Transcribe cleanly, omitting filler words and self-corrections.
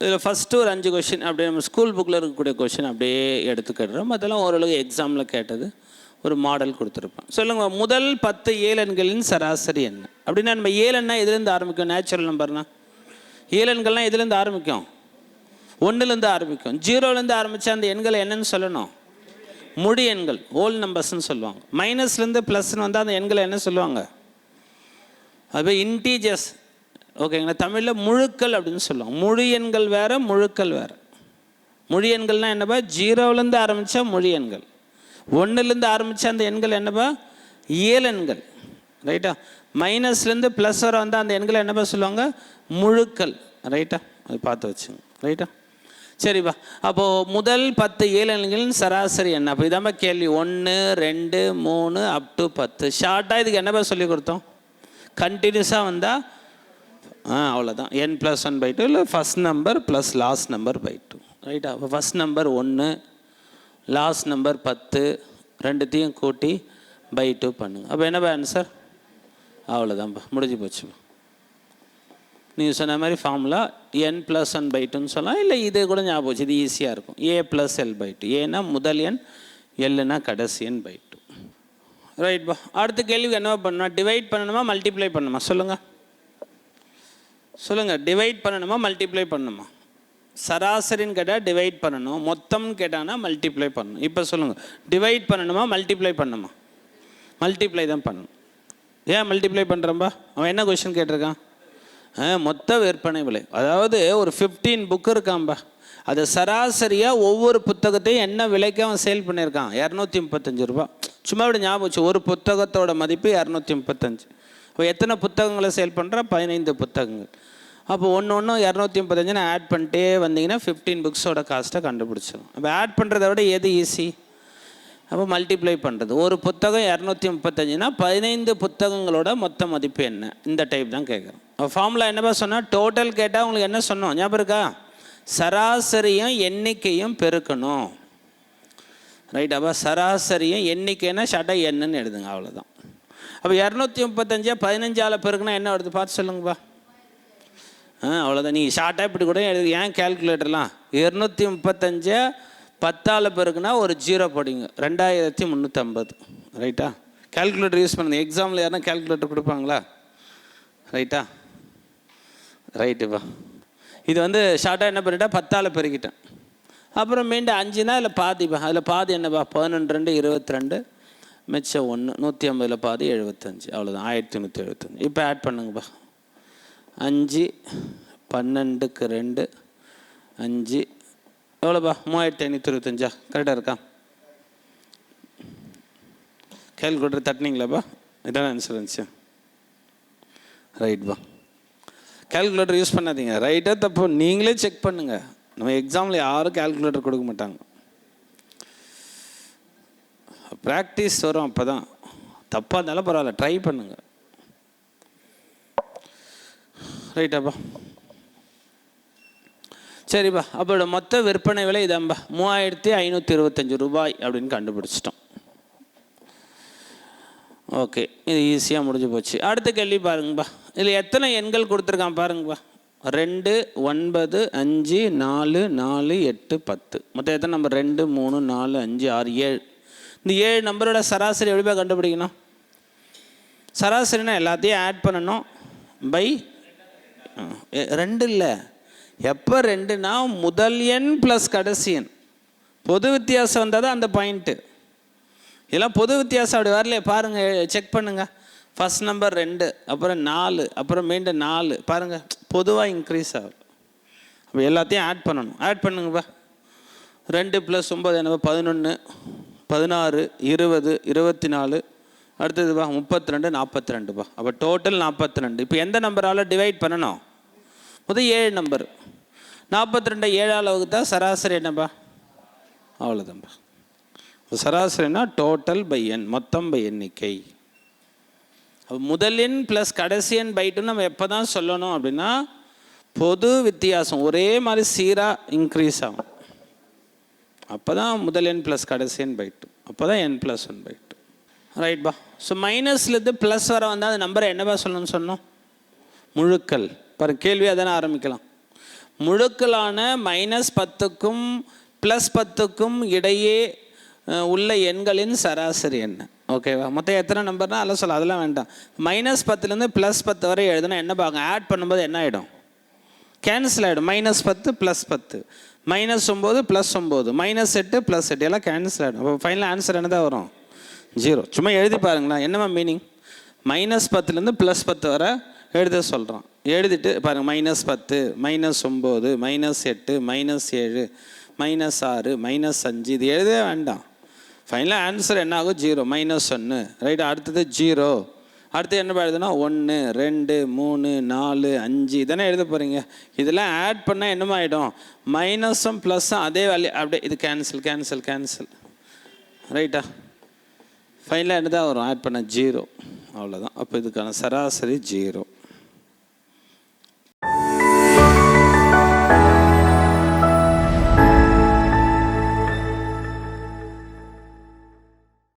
இதில் ஃபஸ்ட்டு ஒரு 5 கொஷின் அப்படியே நம்ம ஸ்கூல் புக்கில் இருக்கக்கூடிய கொஷின் அப்படியே எடுத்துக்கிடுறோம். அதெல்லாம் ஓரளவு எக்ஸாமில் கேட்டது ஒரு மாடல் கொடுத்துருப்பேன். சொல்லுங்கள், முதல் 10 ஏழெண்களின் சராசரி என்ன? அப்படின்னா நம்ம ஏழெண்ணா எதுலேருந்து ஆரம்பிக்கும்? நேச்சுரல் நம்பர்னா ஏழெண்கள்லாம் எதுலேருந்து ஆரம்பிக்கும்? 1லேருந்து ஆரம்பிக்கும். 0லேருந்து ஆரம்பித்தா அந்த எண்கள் என்னன்னு சொல்லணும்? முழு எண்கள், ஹோல் நம்பர்ஸ்ன்னு சொல்லுவாங்க. மைனஸ்லேருந்து ப்ளஸ்ன்னு வந்தால் அந்த எண்களை என்ன சொல்லுவாங்க? அது இன்டீஜர்ஸ். ஓகேங்களா? தமிழில் முழுக்கள் அப்படின்னு சொல்லுவாங்க. முழு எண்கள் வேறு, முழுக்கள் வேறு. முழு எண்கள்னால் என்னப்பா? 0லேருந்து ஆரம்பித்தா முழு எண்கள், 1லேருந்து ஆரம்பித்தா அந்த எண்கள் என்னப்பா? ஏழெண்கள். ரைட்டா? மைனஸ்லேருந்து ப்ளஸ் வர வந்தால் அந்த எண்களை என்னப்பா சொல்லுவாங்க? முழுக்கள். ரைட்டா? அது பார்த்து வச்சுங்க. ரைட்டா? சரிப்பா. அப்போது முதல் 10 ஏழெண்களின் சராசரி என்ன? அப்போ இதாம்மா கேள்வி. 1 2 3 அப் டு 10. ஷார்ட்டாக இதுக்கு என்னப்பா சொல்லி கொடுத்தோம்? கண்டினியூஸாக வந்தால் அவ்வளோதான். n+1/2 இல்லை first number plus last number by 2. ரைட்டா? அப்போ ஃபஸ்ட் நம்பர் 1, லாஸ்ட் நம்பர் 10, ரெண்டுத்தையும் கூட்டி பை 2 பண்ணுங்க. அப்போ என்னப்பா ஆன்சர்? அவ்வளோதான்ப்பா, முடிஞ்சு போச்சுப்பா. நீங்கள் சொன்ன மாதிரி ஃபார்முலா n+1/2ன்னு சொல்லலாம். இல்லை இது கூட ஞாபகம் வச்சு, இது ஈஸியாக இருக்கும். a+l/2. ஏன்னா முதல் எண், எல்லுனா கடைசி எண் பை 2. ரைட்பா. அடுத்த கேள்விக்கு என்னவா பண்ணணும்? டிவைட் பண்ணணுமா மல்டிப்ளை பண்ணணுமா? சொல்லுங்கள் சொல்லுங்கள். டிவைட் பண்ணணுமா மல்டிப்ளை பண்ணணுமா? சராசரின்னு கேட்டால் டிவைட் பண்ணணும், மொத்தம்னு கேட்டானா மல்டிப்ளை பண்ணணும். இப்போ சொல்லுங்கள், டிவைட் பண்ணணுமா மல்டிப்ளை பண்ணணுமா? மல்டிப்ளை தான் பண்ணணும். ஏன் மல்டிப்ளை பண்ணுறம்பா? அவன் என்ன கொஷின் கேட்டிருக்கான்? மொத்த விற்பனை விலை. அதாவது ஒரு 15 புக்கு இருக்கான்பா, அது சராசரியாக ஒவ்வொரு புத்தகத்தையும் என்ன விலைக்கு அவன் சேல் பண்ணியிருக்கான்? 235 ரூபா. சும்மா இப்படி ஞாபகம் வச்சு, ஒரு புத்தகத்தோட மதிப்பு 235. இப்போ எத்தனை புத்தகங்களை சேல் பண்ணுறா? 15 புத்தகங்கள். அப்போ ஒன்று 235 ஆட் பண்ணிட்டே வந்தீங்கன்னா 15 புக்ஸோட காஸ்ட்டை கண்டுபிடிச்சிடும். அப்போ ஆட் பண்ணுறத விட எது ஈஸி? அப்போ மல்டிப்ளை பண்ணுறது. ஒரு புத்தகம் 235னா 15 புத்தகங்களோட மொத்த மதிப்பு என்ன? இந்த டைப் தான் கேட்குறோம். அப்போ ஃபார்முலா என்னப்பா சொன்னால், டோட்டல் கேட்டால் உங்களுக்கு என்ன சொன்னோம் ஞாபகம் இருக்கா? சராசரியும் எண்ணிக்கையும் பெருக்கணும். ரைட்? அப்போ சராசரியும் எண்ணிக்கைன்னா ஷார்ட்டாக என்னன்னு எழுதுங்க, அவ்வளோதான். அப்போ 235 15ஆல் பெருக்குனா என்ன வருது பார்த்து சொல்லுங்கப்பா. அவ்வளோதான். நீங்கள் ஷார்ட்டாக இப்படி கூட எழுது. ஏன் கேல்குலேட்டர்லாம் 235 10ஆல் பெருக்குனா ஒரு 0 போடுங்க, 2350. ரைட்டா? கேல்குலேட்டர் யூஸ் பண்ணுங்க. எக்ஸாமில் யாருன்னா கேல்குலேட்டர் கொடுப்பாங்களா? ரைட்டா? ரைட்டுப்பா. இது வந்து ஷார்ட்டாக என்ன பண்ணிட்டேன்? 10ஆல் பெருக்கிட்டேன். அப்புறம் மீண்டும் 5னா அதில் பாதிப்பா. அதில் பாதி என்னப்பா? 11 2 22, மிச்சம் 1, 150ல் பாதி 75. அவ்வளோதான், 1175. இப்போ ஆட் பண்ணுங்கப்பா. 5 12க்கு 2 5 எவ்வளோப்பா? 3525. கரெக்டாக இருக்கா? கேல்குலேட்டர் தட்டினீங்களாப்பா? இதான் ஆன்சர் இருந்துச்சு. ரைட்பா. கேல்குலேட்டர் யூஸ் பண்ணாதீங்க. ரைட்டாக தப்பு நீங்களே செக் பண்ணுங்கள். நம்ம எக்ஸாமில் யாரும் கேல்குலேட்டர் கொடுக்க மாட்டாங்க. ப்ராக்டிஸ் வரும், அப்போ தான். தப்பாக இருந்தாலும் பரவாயில்ல, ட்ரை பண்ணுங்கள். ரைட்டாப்பா? சரிப்பா. அப்போட மொத்த விற்பனை விலை இதான்பா, 3525 ரூபாய் அப்படின்னு கண்டுபிடிச்சிட்டோம். ஓகே, இது ஈஸியாக முடிஞ்சு போச்சு. அடுத்த கேள்வி பாருங்கப்பா. இதில் எத்தனை எண்கள் கொடுத்துருக்கான் பாருங்கப்பா. 2 9 5 4 4 8 10. மொத்தம் எத்தனை நம்பர்? 2 3 4 5 6 7. இந்த 7 நம்பரோட சராசரி எப்படிப்பா கண்டுபிடிக்கணும்? சராசரினா எல்லாத்தையும் ஆட் பண்ணணும் பை 2. இல்லை, எப்போ 2னா முதல் எண் ப்ளஸ் கடைசி எண். பொது வித்தியாசம் வந்தால் தான் அந்த பாயிண்ட்டு. இதெல்லாம் பொது வித்தியாசம் அப்படி வரலையே பாருங்கள், செக் பண்ணுங்கள். ஃபஸ்ட் நம்பர் 2, அப்புறம் 4, அப்புறம் மீண்டும் 4. பாருங்கள், பொதுவாக இன்க்ரீஸ் ஆகும். அப்போ எல்லாத்தையும் ஆட் பண்ணணும். ஆட் பண்ணுங்கப்பா. 2 + 9 என்னப்பா? 11 16 20 24. அடுத்ததுப்பா 32 42பா. அப்போ டோட்டல் 42. இப்போ எந்த நம்பரால் டிவைட் பண்ணணும்? முதல் 7 நம்பர். 42 7ஆல் வகுத்தா சராசரி என்னப்பா? அவ்வளோதான்ப்பா. சராசரினா டோட்டல் பை எண், மொத்தம் பை எண்ணிக்கை. முதல் எண் ப்ளஸ் கடைசி எண் பை 2 நம்ம எப்போ தான் சொல்லணும் அப்படின்னா, பொது வித்தியாசம் ஒரே மாதிரி சீராக இன்க்ரீஸ் ஆகும். அப்போ தான் முதல் எண் ப்ளஸ் கடைசி எண் பை 2. அப்போ தான் n+1/2. ரைட்பா. ஸோ மைனஸ்லேருந்து ப்ளஸ் வர வந்தால் அந்த நம்பரை என்னப்பா சொல்லணும்னு சொன்னோம்? முழுக்கள். பாரு, கேள்வி அதானே ஆரம்பிக்கலாம். முழுக்களான -10க்கும் +10க்கும் இடையே உள்ள எண்களின் சராசரி என்ன? ஓகேவா? மொத்தம் எத்தனை நம்பர்னா அதெல்லாம் சொல்ல, அதெல்லாம் வேண்டாம். -10லேருந்து +10 வரை எழுதுனா என்ன பார்க்க, ஆட் பண்ணும்போது என்ன ஆகிடும்? கேன்சல் ஆகிடும். -10 +10 -9 +9 -8 +8 எல்லாம் கேன்சல் ஆகிடும். அப்போ ஃபைனல் ஆன்சர் என்ன தான் வரும்? 0. சும்மா எழுதி பாருங்களேன். என்னமா மீனிங்? -10லேருந்து +10 வரை எழுத சொல்கிறான். எழுதிட்டு பாருங்கள், -10 -9 -8 -7 -6 -5 இது எழுதவே வேண்டாம். ஃபைனலாக ஆன்சர் என்ன ஆகும்? 0 -1 ரைட். அடுத்தது 0. அடுத்து என்ன எழுதுனா 1 2 3 4 5 இதெல்லாம் எழுத போகிறீங்க. இதெல்லாம் ஆட் பண்ணால் என்னமா ஆகிடும்? மைனஸும் ப்ளஸ்ஸும் அதே வேல்யூ அப்படியே இது கேன்சல் ரைட்டா? ஃபைனலாக என்ன தான் வரும்? ஆட் பண்ண 0. அவ்வளோதான். அப்போ இதுக்கான சராசரி 0.